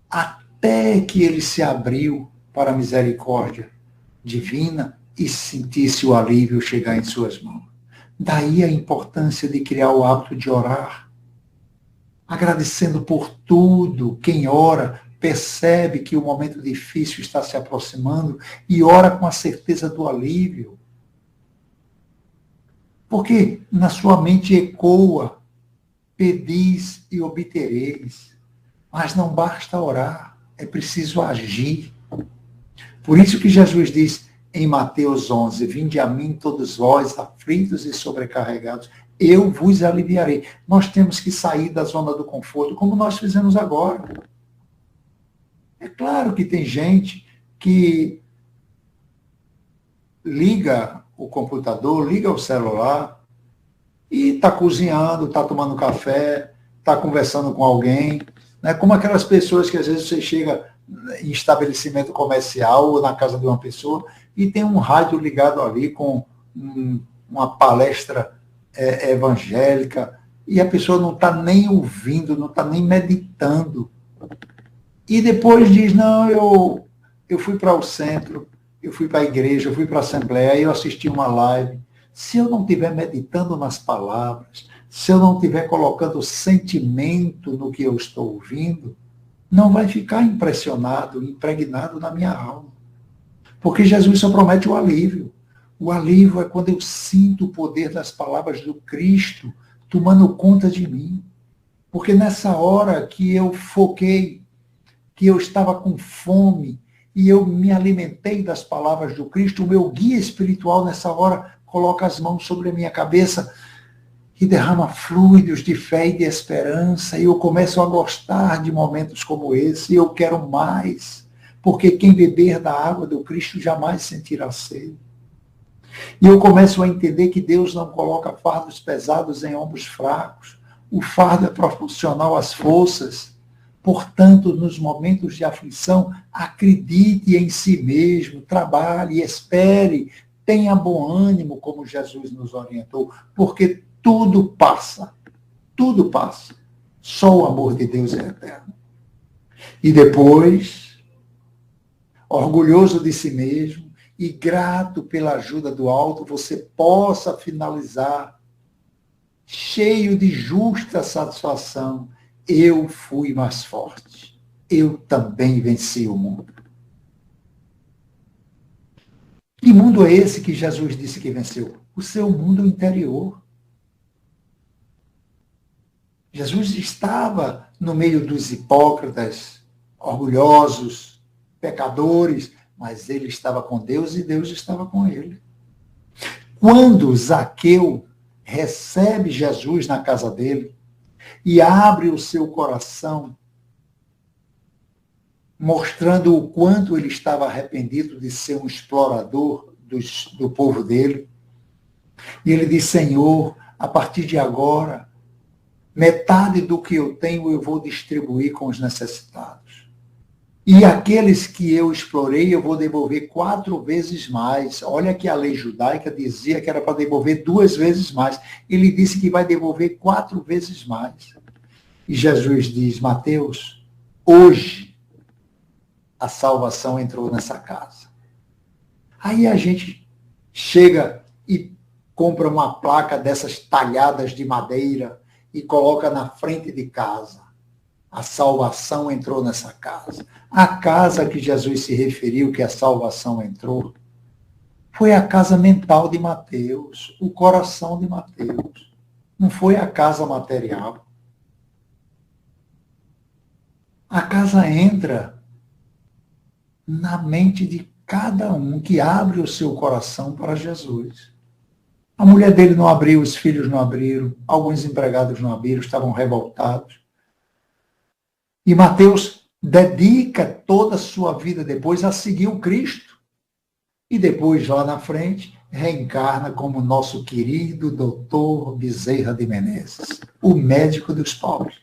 até que ele se abriu para a misericórdia divina e sentisse o alívio chegar em suas mãos. Daí a importância de criar o hábito de orar, agradecendo por tudo. Quem ora percebe que o momento difícil está se aproximando e ora com a certeza do alívio. Porque na sua mente ecoa: pedis e obtereis. Mas não basta orar, é preciso agir. Por isso que Jesus diz em Mateus 11, vinde a mim todos vós, aflitos e sobrecarregados, eu vos aliviarei. Nós temos que sair da zona do conforto, como nós fizemos agora. É claro que tem gente que liga o computador, liga o celular e está cozinhando, está tomando café, está conversando com alguém, né? Como aquelas pessoas que às vezes você chega em estabelecimento comercial ou na casa de uma pessoa e tem um rádio ligado ali com uma palestra evangélica e a pessoa não está nem ouvindo, não está nem meditando. E depois diz, não, eu fui para o centro, eu fui para a igreja, eu fui para a assembleia, eu assisti uma live. Se eu não estiver meditando nas palavras, se eu não estiver colocando sentimento no que eu estou ouvindo, não vai ficar impressionado, impregnado na minha alma. Porque Jesus só promete o alívio. O alívio é quando eu sinto o poder das palavras do Cristo tomando conta de mim. Porque nessa hora que eu foquei, que eu estava com fome, e eu me alimentei das palavras do Cristo, o meu guia espiritual nessa hora coloca as mãos sobre a minha cabeça e derrama fluidos de fé e de esperança, e eu começo a gostar de momentos como esse, e eu quero mais, porque quem beber da água do Cristo jamais sentirá sede. E eu começo a entender que Deus não coloca fardos pesados em ombros fracos, o fardo é proporcional às forças. Portanto, nos momentos de aflição, acredite em si mesmo, trabalhe, espere, tenha bom ânimo, como Jesus nos orientou, porque tudo passa, tudo passa. Só o amor de Deus é eterno. E depois, orgulhoso de si mesmo e grato pela ajuda do alto, você possa finalizar cheio de justa satisfação. Eu fui mais forte. Eu também venci o mundo. Que mundo é esse que Jesus disse que venceu? O seu mundo interior. Jesus estava no meio dos hipócritas, orgulhosos, pecadores, mas ele estava com Deus e Deus estava com ele. Quando Zaqueu recebe Jesus na casa dele e abre o seu coração, mostrando o quanto ele estava arrependido de ser um explorador do povo dele, e ele diz, Senhor, a partir de agora, metade do que eu tenho eu vou distribuir com os necessitados. E aqueles que eu explorei, eu vou devolver 4 vezes mais. Olha que a lei judaica dizia que era para devolver 2 vezes mais. Ele disse que vai devolver 4 vezes mais. E Jesus diz, Mateus, hoje a salvação entrou nessa casa. Aí a gente chega e compra uma placa dessas talhadas de madeira e coloca na frente de casa. A salvação entrou nessa casa. A casa que Jesus se referiu que a salvação entrou foi a casa mental de Mateus, o coração de Mateus. Não foi a casa material. A casa entra na mente de cada um que abre o seu coração para Jesus. A mulher dele não abriu, os filhos não abriram, alguns empregados não abriram, estavam revoltados. E Mateus dedica toda a sua vida depois a seguir o Cristo. E depois, lá na frente, reencarna como nosso querido doutor Bezerra de Menezes, o médico dos pobres.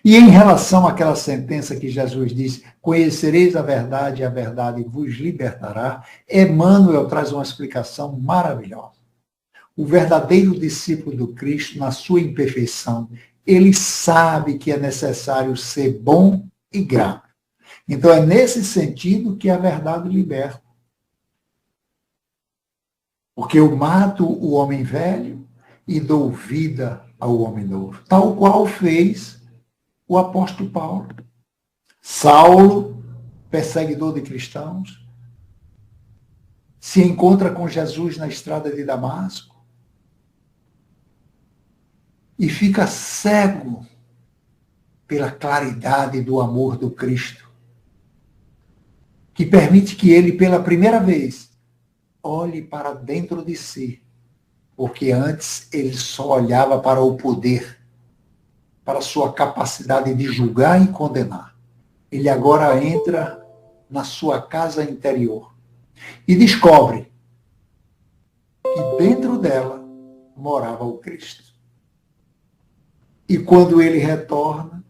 E em relação àquela sentença que Jesus disse, conhecereis a verdade e a verdade vos libertará, Emmanuel traz uma explicação maravilhosa. O verdadeiro discípulo do Cristo, na sua imperfeição, ele sabe que é necessário ser bom e grato. Então é nesse sentido que a verdade liberta. Porque eu mato o homem velho e dou vida ao homem novo. Tal qual fez o apóstolo Paulo. Saulo, perseguidor de cristãos, se encontra com Jesus na estrada de Damasco e fica cego pela claridade do amor do Cristo, que permite que ele, pela primeira vez, olhe para dentro de si, porque antes ele só olhava para o poder, para a sua capacidade de julgar e condenar. Ele agora entra na sua casa interior e descobre que dentro dela morava o Cristo. E quando ele retorna,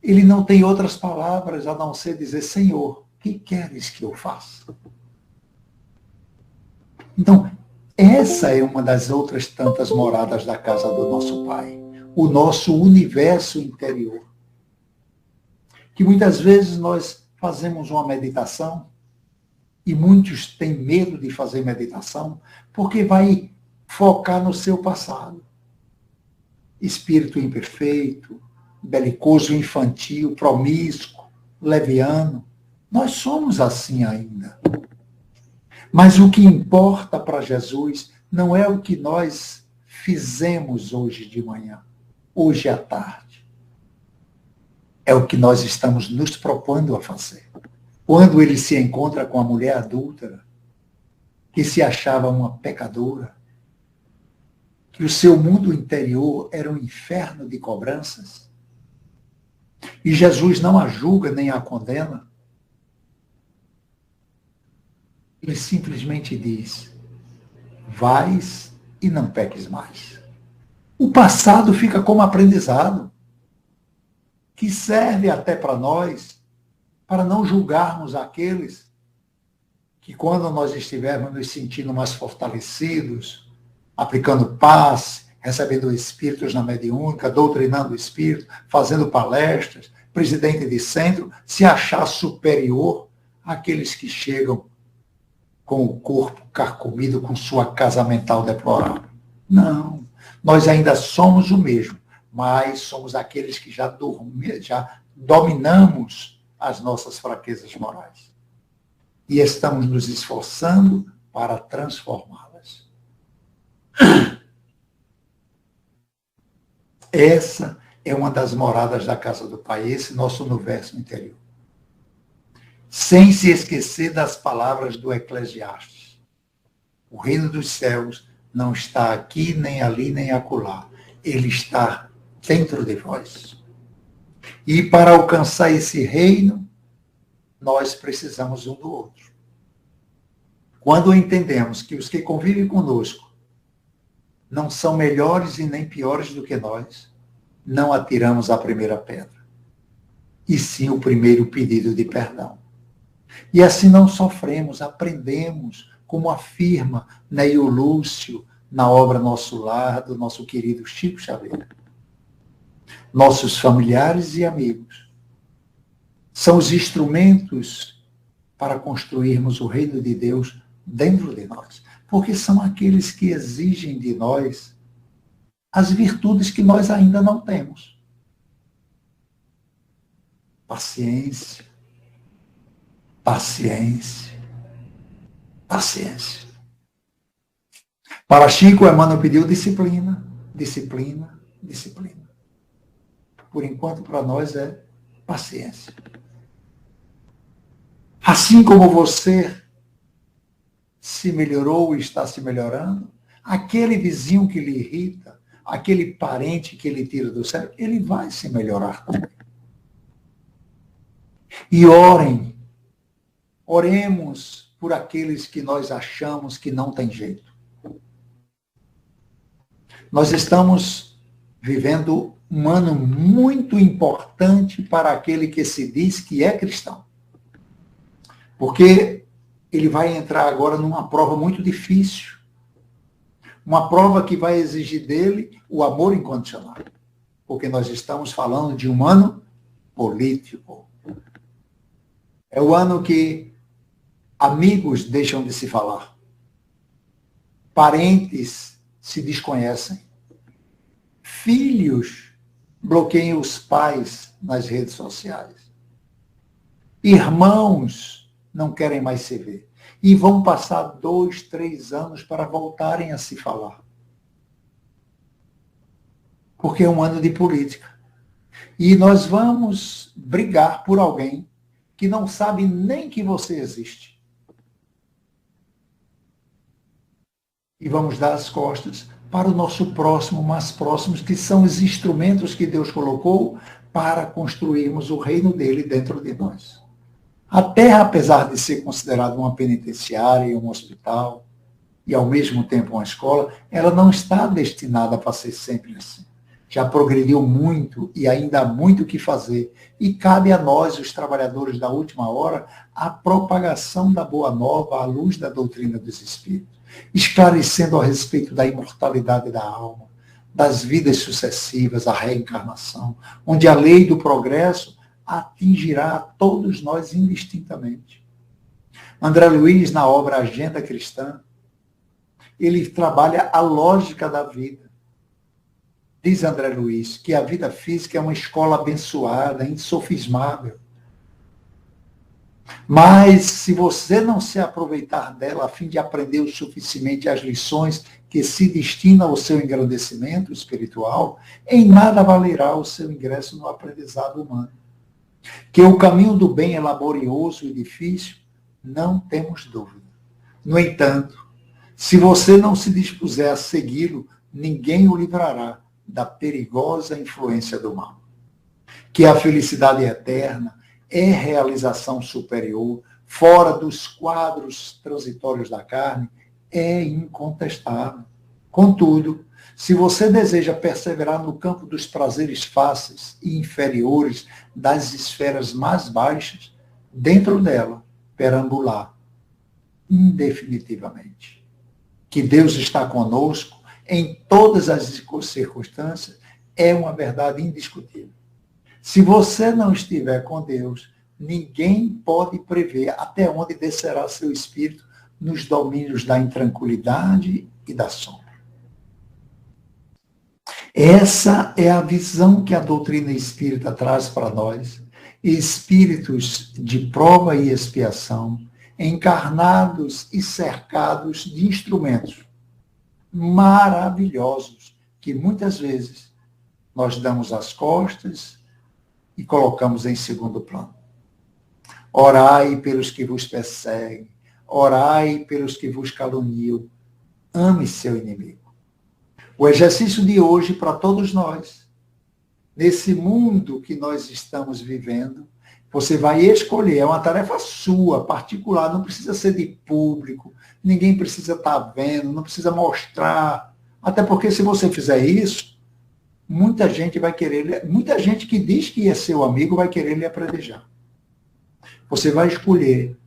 ele não tem outras palavras a não ser dizer: Senhor, o que queres que eu faça? Então, essa é uma das outras tantas moradas da casa do nosso Pai, o nosso universo interior. Que muitas vezes nós fazemos uma meditação, e muitos têm medo de fazer meditação, porque vai focar no seu passado. Espírito imperfeito, belicoso, infantil, promíscuo, leviano. Nós somos assim ainda. Mas o que importa para Jesus não é o que nós fizemos hoje de manhã, hoje à tarde. É o que nós estamos nos propondo a fazer. Quando ele se encontra com a mulher adúltera, que se achava uma pecadora, que o seu mundo interior era um inferno de cobranças, e Jesus não a julga nem a condena, ele simplesmente diz: vais e não peques mais. O passado fica como aprendizado, que serve até para nós, para não julgarmos aqueles que, quando nós estivermos nos sentindo mais fortalecidos, aplicando paz, recebendo espíritos na mediúnica, doutrinando o espírito, fazendo palestras, presidente de centro, se achar superior àqueles que chegam com o corpo carcomido, com sua casa mental deplorável. Não, nós ainda somos o mesmo, mas somos aqueles que já dominamos as nossas fraquezas morais. E estamos nos esforçando para transformá-las. Essa é uma das moradas da casa do Pai, esse nosso universo interior. Sem se esquecer das palavras do Eclesiastes. O reino dos céus não está aqui, nem ali, nem acolá. Ele está dentro de vós. E para alcançar esse reino, nós precisamos um do outro. Quando entendemos que os que convivem conosco não são melhores e nem piores do que nós, não atiramos a primeira pedra, e sim o primeiro pedido de perdão. E assim não sofremos, aprendemos, como afirma Neil Lúcio na obra Nosso Lar, do nosso querido Chico Xavier. Nossos familiares e amigos são os instrumentos para construirmos o reino de Deus dentro de nós, porque são aqueles que exigem de nós as virtudes que nós ainda não temos. Paciência, paciência, paciência. Para Chico, Emmanuel pediu disciplina, disciplina, disciplina. por enquanto, para nós é paciência. Assim como você se melhorou e está se melhorando, aquele vizinho que lhe irrita, aquele parente que lhe tira do sério, ele vai se melhorar também. E oremos por aqueles que nós achamos que não tem jeito. Nós estamos vivendo um ano muito importante para aquele que se diz que é cristão. Porque ele vai entrar agora numa prova muito difícil. Uma prova que vai exigir dele o amor incondicional. Porque nós estamos falando de um ano político. É o ano que amigos deixam de se falar. Parentes se desconhecem. Filhos bloqueiam os pais nas redes sociais. Irmãos não querem mais se ver. E vão passar 2, 3 anos para voltarem a se falar. Porque é um ano de política. E nós vamos brigar por alguém que não sabe nem que você existe. E vamos dar as costas para o nosso próximo, mais próximos, que são os instrumentos que Deus colocou para construirmos o reino dele dentro de nós. A Terra, apesar de ser considerada uma penitenciária, um hospital, e ao mesmo tempo uma escola, ela não está destinada para ser sempre assim. Já progrediu muito e ainda há muito o que fazer. E cabe a nós, os trabalhadores da última hora, a propagação da boa nova à luz da doutrina dos Espíritos, esclarecendo a respeito da imortalidade da alma, das vidas sucessivas, a reencarnação, onde a lei do progresso atingirá a todos nós indistintamente. André Luiz, na obra Agenda Cristã, ele trabalha a lógica da vida. Diz André Luiz que a vida física é uma escola abençoada, insofismável. Mas se você não se aproveitar dela a fim de aprender o suficiente as lições que se destinam ao seu engrandecimento espiritual, em nada valerá o seu ingresso no aprendizado humano. Que o caminho do bem é laborioso e difícil, não temos dúvida. No entanto, se você não se dispuser a segui-lo, ninguém o livrará da perigosa influência do mal. Que a felicidade eterna é realização superior, fora dos quadros transitórios da carne, é incontestável. Contudo, se você deseja perseverar no campo dos prazeres fáceis e inferiores das esferas mais baixas, dentro dela, perambular indefinitivamente. Que Deus está conosco em todas as circunstâncias é uma verdade indiscutível. Se você não estiver com Deus, ninguém pode prever até onde descerá seu espírito nos domínios da intranquilidade e da sombra. Essa é a visão que a doutrina espírita traz para nós, espíritos de prova e expiação, encarnados e cercados de instrumentos maravilhosos, que muitas vezes nós damos as costas e colocamos em segundo plano. Orai pelos que vos perseguem, orai pelos que vos caluniam, ame seu inimigo. O exercício de hoje para todos nós, nesse mundo que nós estamos vivendo, você vai escolher, é uma tarefa sua, particular, não precisa ser de público, ninguém precisa estar vendo, não precisa mostrar, até porque se você fizer isso, muita gente vai querer, muita gente que diz que é seu amigo vai querer lhe apredejar. Você vai escolher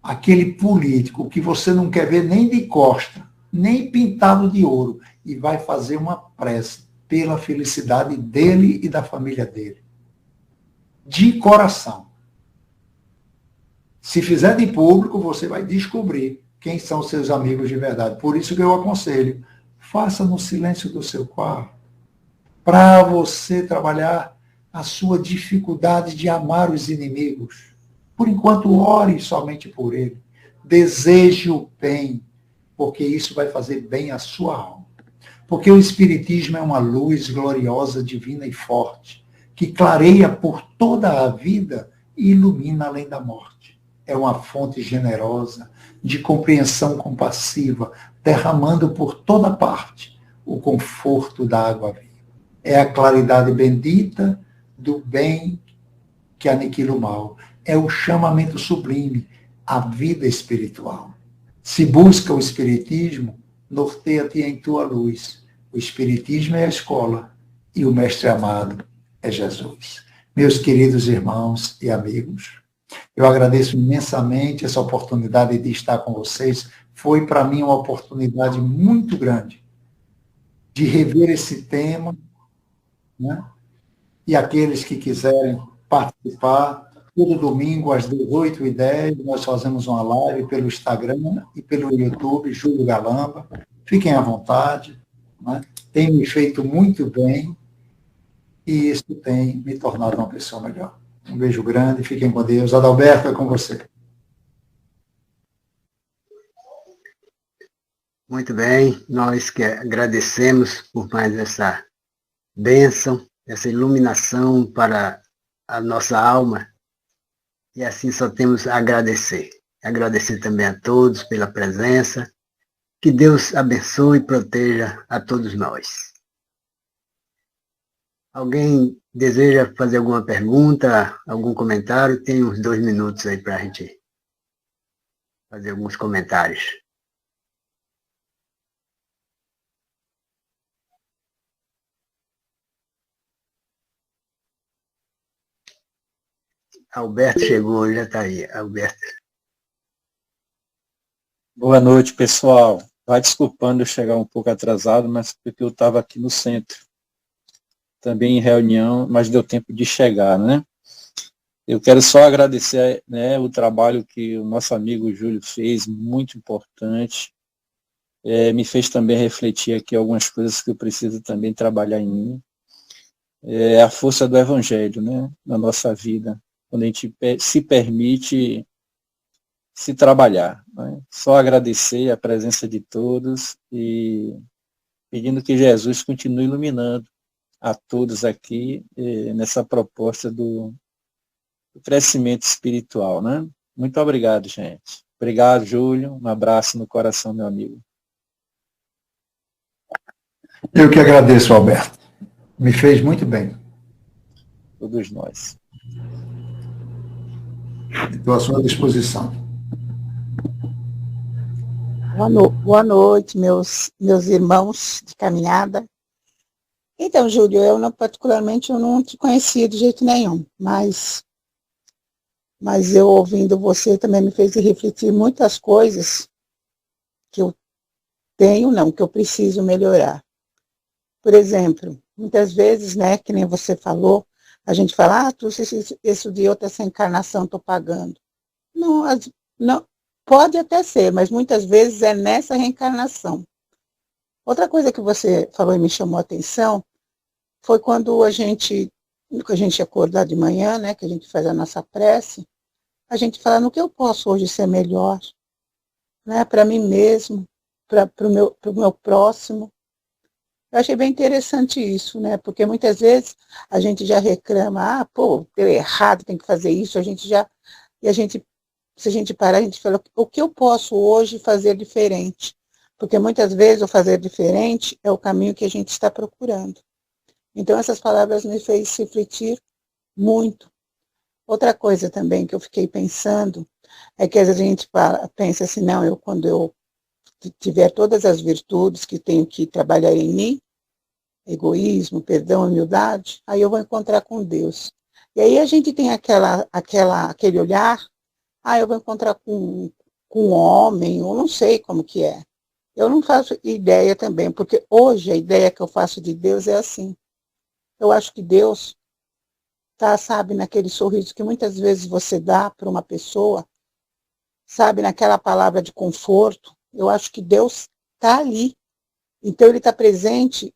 aquele político que você não quer ver nem de costa, nem pintado de ouro, e vai fazer uma prece pela felicidade dele e da família dele. De coração. Se fizer de público, você vai descobrir quem são seus amigos de verdade. Por isso que eu aconselho, faça no silêncio do seu quarto, para você trabalhar a sua dificuldade de amar os inimigos. Por enquanto, ore somente por ele. Deseje o bem, porque isso vai fazer bem à sua alma. Porque o Espiritismo é uma luz gloriosa, divina e forte, que clareia por toda a vida e ilumina além da morte. É uma fonte generosa, de compreensão compassiva, derramando por toda parte o conforto da água viva. É a claridade bendita do bem que aniquila o mal. É o chamamento sublime, a vida espiritual. Se busca o Espiritismo, norteia-te em tua luz. O Espiritismo é a escola e o Mestre amado é Jesus. Meus queridos irmãos e amigos, eu agradeço imensamente essa oportunidade de estar com vocês. Foi para mim uma oportunidade muito grande de rever esse tema, né? E aqueles que quiserem participar, todo domingo às 18h10, nós fazemos uma live pelo Instagram e pelo YouTube, Júlio Galamba. Fiquem à vontade, né? Tem me feito muito bem e isso tem me tornado uma pessoa melhor. Um beijo grande, fiquem com Deus. Adalberto, é com você. Muito bem, nós que agradecemos por mais essa bênção, essa iluminação para a nossa alma, e assim só temos a agradecer. Agradecer também a todos pela presença, que Deus abençoe e proteja a todos nós. Alguém deseja fazer alguma pergunta, algum comentário? Tem uns 2 minutos aí para a gente fazer alguns comentários. Alberto chegou, já está aí. Alberto. Boa noite, pessoal. Vai desculpando eu chegar um pouco atrasado, mas porque eu estava aqui no centro, também em reunião, mas deu tempo de chegar, né? Eu quero só agradecer, né, o trabalho que o nosso amigo Júlio fez, muito importante. Me fez também refletir aqui algumas coisas que eu preciso também trabalhar em mim. É a força do Evangelho, né, na nossa vida, quando a gente se permite se trabalhar, né? Só agradecer a presença de todos e pedindo que Jesus continue iluminando a todos aqui nessa proposta do crescimento espiritual, né? Muito obrigado, gente. Obrigado, Júlio. Um abraço no coração, meu amigo. Eu que agradeço, Alberto. Me fez muito bem. Todos nós. Estou à sua disposição. Boa noite, meus irmãos de caminhada. Então, Júlio, particularmente, eu não te conhecia de jeito nenhum, mas eu ouvindo você também me fez refletir muitas coisas que eu que eu preciso melhorar. Por exemplo, muitas vezes, né, que nem você falou, a gente fala, isso de outra essa encarnação estou pagando. Não, pode até ser, mas muitas vezes é nessa reencarnação. Outra coisa que você falou e me chamou a atenção foi quando a gente acordar de manhã, né, que a gente faz a nossa prece, a gente fala no que eu posso hoje ser melhor, né, para mim mesmo, para o meu próximo. Eu achei bem interessante isso, né, porque muitas vezes a gente já reclama, deu errado, tem que fazer isso, se a gente parar, a gente fala, o que eu posso hoje fazer diferente? Porque muitas vezes o fazer diferente é o caminho que a gente está procurando. Então, essas palavras me fez refletir muito. Outra coisa também que eu fiquei pensando é que às vezes a gente pensa assim, não, quando eu tiver todas as virtudes que tenho que trabalhar em mim, egoísmo, perdão, humildade, aí eu vou encontrar com Deus. E aí a gente tem aquele olhar, eu vou encontrar com um homem, eu não sei como que é. Eu não faço ideia também, porque hoje a ideia que eu faço de Deus é assim. Eu acho que Deus está, sabe, naquele sorriso que muitas vezes você dá para uma pessoa, sabe, naquela palavra de conforto. Eu acho que Deus está ali. Então ele está presente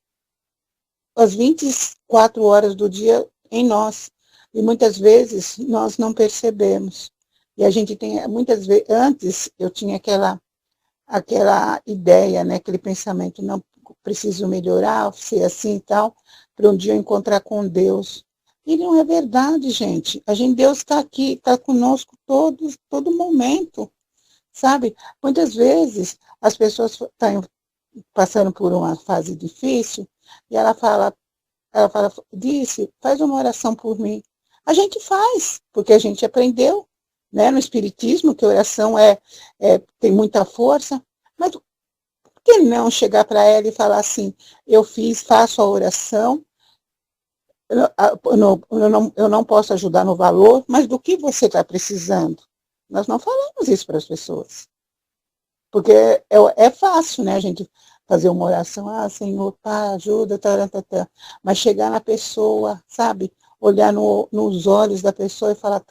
às 24 horas do dia em nós. E muitas vezes nós não percebemos. E a gente tem, muitas vezes, antes eu tinha aquela ideia, né, aquele pensamento, não preciso melhorar, ser assim e tal, para um dia eu encontrar com Deus. E não é verdade, gente. Deus está aqui, está conosco todo momento, sabe? Muitas vezes as pessoas estão passando por uma fase difícil e ela fala, Disse, faz uma oração por mim. A gente faz, porque a gente aprendeu, né, no Espiritismo, que a oração tem muita força, mas por que não chegar para ela e falar assim, faço a oração, eu não posso ajudar no valor, mas do que você está precisando? Nós não falamos isso para as pessoas. Porque é fácil, né, a gente fazer uma oração, Senhor, pá, ajuda, tarantatã. Mas chegar na pessoa, sabe, olhar nos olhos da pessoa e falar,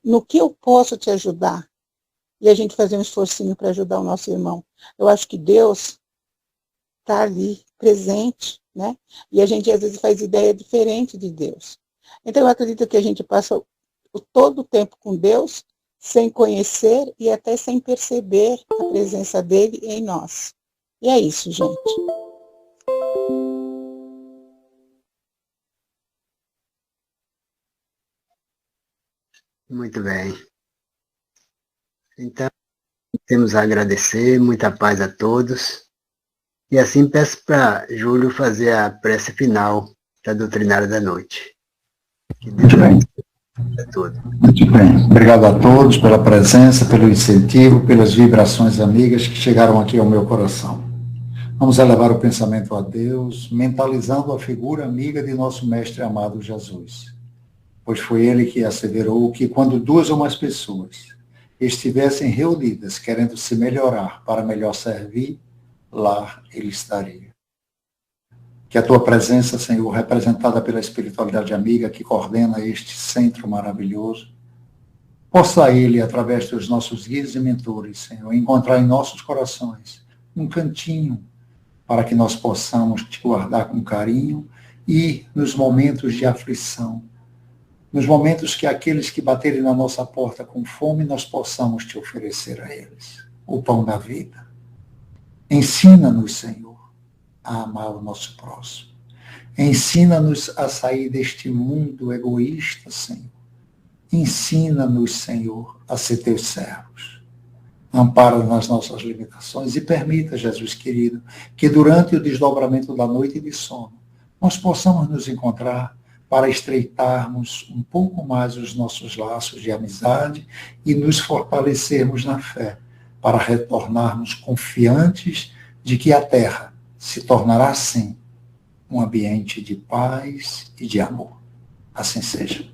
no que eu posso te ajudar? E a gente fazer um esforcinho para ajudar o nosso irmão. Eu acho que Deus está ali, presente, né? E a gente às vezes faz ideia diferente de Deus. Então eu acredito que a gente passa todo o tempo com Deus, sem conhecer e até sem perceber a presença dele em nós. E é isso, gente. Muito bem. Então, temos a agradecer, muita paz a todos. E assim peço para Júlio fazer a prece final da doutrinária da noite. Muito bem. Muito bem. Obrigado a todos pela presença, pelo incentivo, pelas vibrações amigas que chegaram aqui ao meu coração. Vamos elevar o pensamento a Deus, mentalizando a figura amiga de nosso Mestre amado Jesus. Pois foi ele que asseverou que quando 2 ou mais pessoas estivessem reunidas querendo se melhorar para melhor servir, lá ele estaria. Que a tua presença, Senhor, representada pela espiritualidade amiga que coordena este centro maravilhoso, possa ele, através dos nossos guias e mentores, Senhor, encontrar em nossos corações um cantinho para que nós possamos te guardar com carinho e nos momentos de aflição, nos momentos que aqueles que baterem na nossa porta com fome, nós possamos te oferecer a eles o pão da vida. Ensina-nos, Senhor, a amar o nosso próximo. Ensina-nos a sair deste mundo egoísta, Senhor. Ensina-nos, Senhor, a ser teus servos. Ampara nas nossas limitações e permita, Jesus querido, que durante o desdobramento da noite de sono, nós possamos nos encontrar para estreitarmos um pouco mais os nossos laços de amizade e nos fortalecermos na fé, para retornarmos confiantes de que a Terra se tornará, sim, um ambiente de paz e de amor. Assim seja.